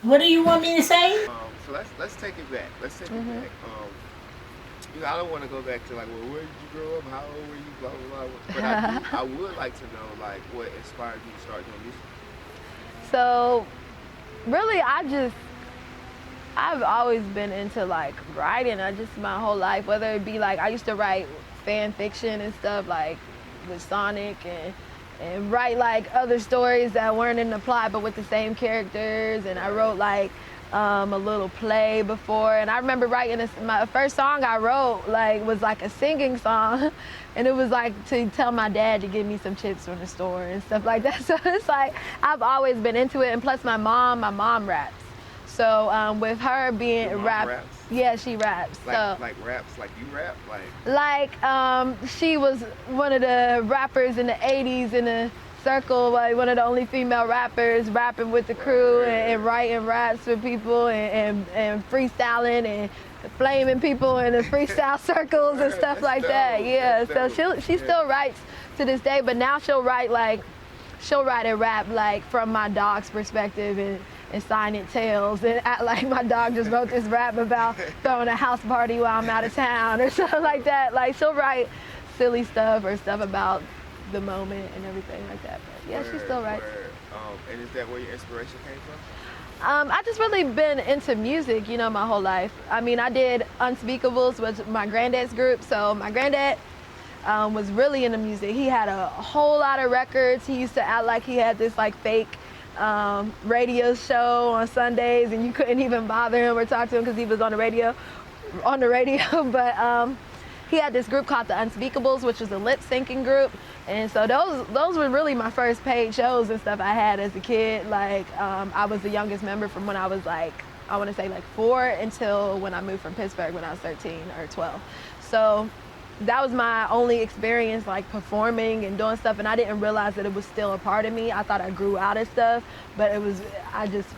What do you want me to say? So let's take it back. Let's take it back. You know, I don't want to go back to like, well, where did you grow up? How old were you? Blah blah blah. But I would like to know like what inspired you to start doing music. So, really, I've always been into like writing. I just my whole life, whether it be like I used to write fan fiction and stuff like with Sonic and write like other stories that weren't in the plot but with the same characters. And I wrote like a little play before, and I remember writing this. My first song I wrote like was like a singing song, and it was like to tell my dad to give me some chips from the store and stuff like that. So it's like I've always been into it, and plus my mom raps. So with her being Your mom rap, raps? yeah, she raps. Like raps, like you rap, She was one of the rappers in the '80s in the circle, like one of the only female rappers, rapping with the crew and writing raps for people and freestyling and flaming people in the freestyle circles and stuff like that. Yeah, so she still writes to this day, but now she'll write a rap like from my dog's perspective and Silent Tales and act like my dog just wrote this rap about throwing a house party while I'm out of town or something like that. Like she'll write silly stuff or stuff about the moment and everything like that. But yeah, she still writes. And is that where your inspiration came from? I just really been into music, you know, my whole life. I mean, I did Unspeakables with my granddad's group. So my granddad was really into music. He had a whole lot of records. He used to act like he had this like fake radio show on Sundays, and you couldn't even bother him or talk to him because he was on the radio. But he had this group called the Unspeakables, which was a lip syncing group. And so those were really my first paid shows and stuff I had as a kid. Like I was the youngest member from when I was like, I want to say like 4 until when I moved from Pittsburgh when I was 13 or 12. So that was my only experience like performing and doing stuff, and I didn't realize that it was still a part of me. I thought I grew out of stuff, but I just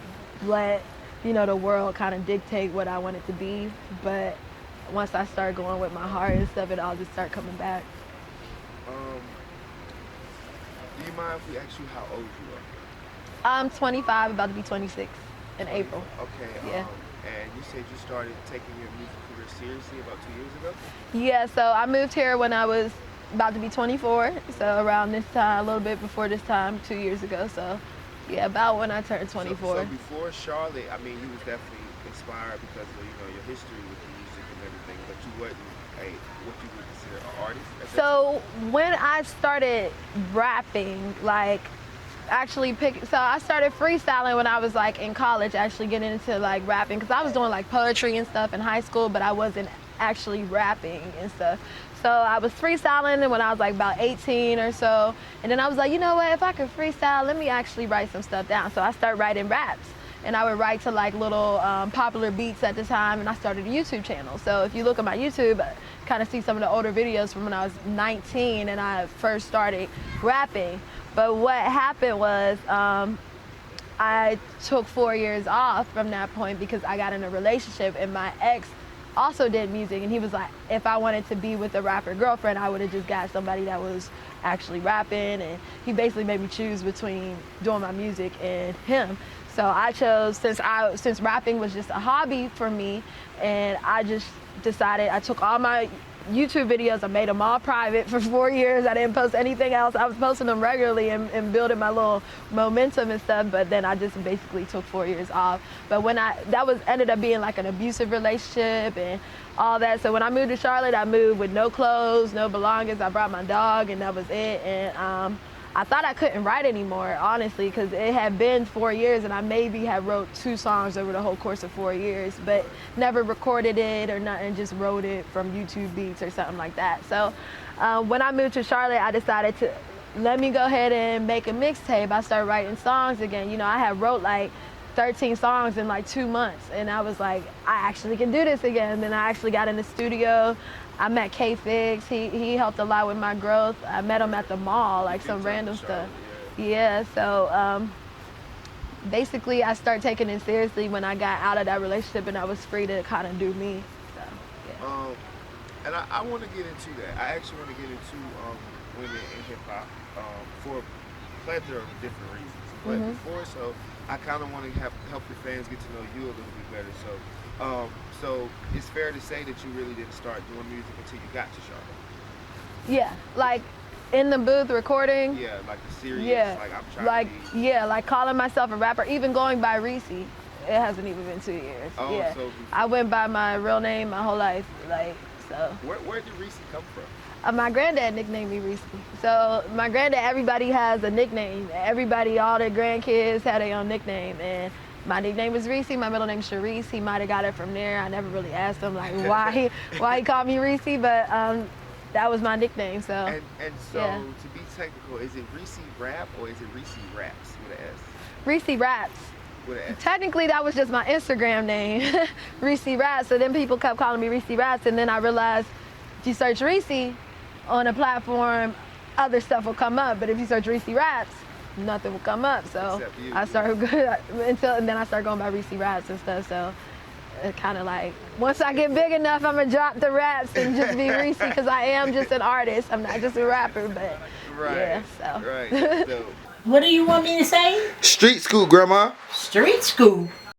let, you know, the world kind of dictate what I wanted to be. But once I started going with my heart and stuff, it all just started coming back. Do you mind if we ask you how old you are? I'm 25, about to be 26 in April. Okay. Yeah. And you said you started taking your music career seriously about 2 years ago? Yeah, so I moved here when I was about to be 24, so around this time, a little bit before this time, 2 years ago. So yeah, about when I turned 24. So before Charlotte, I mean, you was definitely inspired because of, you know, your history with the music and everything, but you wasn't what you would consider an artist at that time? So when I started rapping, like so I started freestyling when I was like in college, actually getting into like rapping, because I was doing like poetry and stuff in high school, but I wasn't actually rapping and stuff. So I was freestyling when I was like about 18 or so, and then I was like, you know what, if I could freestyle, let me actually write some stuff down. So I started writing raps, and I would write to like little popular beats at the time, and I started a YouTube channel. So if you look at my YouTube, kind of see some of the older videos from when I was 19 and I first started rapping. But what happened was I took 4 years off from that point because I got in a relationship, and my ex also did music, and he was like, if I wanted to be with a rapper girlfriend, I would have just got somebody that was actually rapping, and he basically made me choose between doing my music and him. So I chose, since rapping was just a hobby for me, and I just decided, I took all my YouTube videos, I made them all private for 4 years. I didn't post anything else. I was posting them regularly and building my little momentum and stuff, but then I just basically took 4 years off. But ended up being like an abusive relationship and all that. So when I moved to Charlotte, I moved with no clothes, no belongings. I brought my dog, and that was it. And I thought I couldn't write anymore, honestly, because it had been 4 years, and I maybe had wrote 2 songs over the whole course of 4 years, but never recorded it or nothing, just wrote it from YouTube beats or something like that. So when I moved to Charlotte, I decided to let me go ahead and make a mixtape. I started writing songs again. You know, I had wrote like 13 songs in like 2 months, and I was like, I actually can do this again. And then I actually got in the studio. I met K-Fix. He helped a lot with my growth. I met him at the mall, like some random stuff. Yeah, so basically I started taking it seriously when I got out of that relationship and I was free to kind of do me. So, yeah. And I want to get into that. I actually want to get into women in hip hop for a plethora of different reasons. but before, so I kind of want to help the fans get to know you a little bit better. So it's fair to say that you really didn't start doing music until you got to Charlotte. Yeah, like in the booth recording. Yeah, like the serious. Yeah, like I'm trying to be. yeah, like calling myself a rapper, even going by ReeCee. It hasn't even been 2 years. Oh, yeah, so I went by my real name my whole life, like so. Where did ReeCee come from? My granddad nicknamed me ReeCee. So my granddad, everybody has a nickname. Everybody, all the grandkids had their own nickname, and my nickname was ReeCee. My middle name is Sharice. He might have got it from there. I never really asked him like why he called me ReeCee, but that was my nickname. So and so yeah. To be technical, is it ReeCee Rap or is it ReeCee Raps with an S? ReeCee Raps. With an S. Technically, that was just my Instagram name, ReeCee Raps. So then people kept calling me ReeCee Raps, and then I realized if you search ReeCee on a platform, other stuff will come up. But if you search ReeCee Raps, nothing will come up. So I started and then I started going by ReeCee Raps and stuff. So it kind of like once I get big enough, I'm gonna drop the raps and just be ReeCee because I am just an artist. I'm not just a rapper, but yeah. So. Right. So. What do you want me to say? Street Scoop, Grandma. Street Scoop.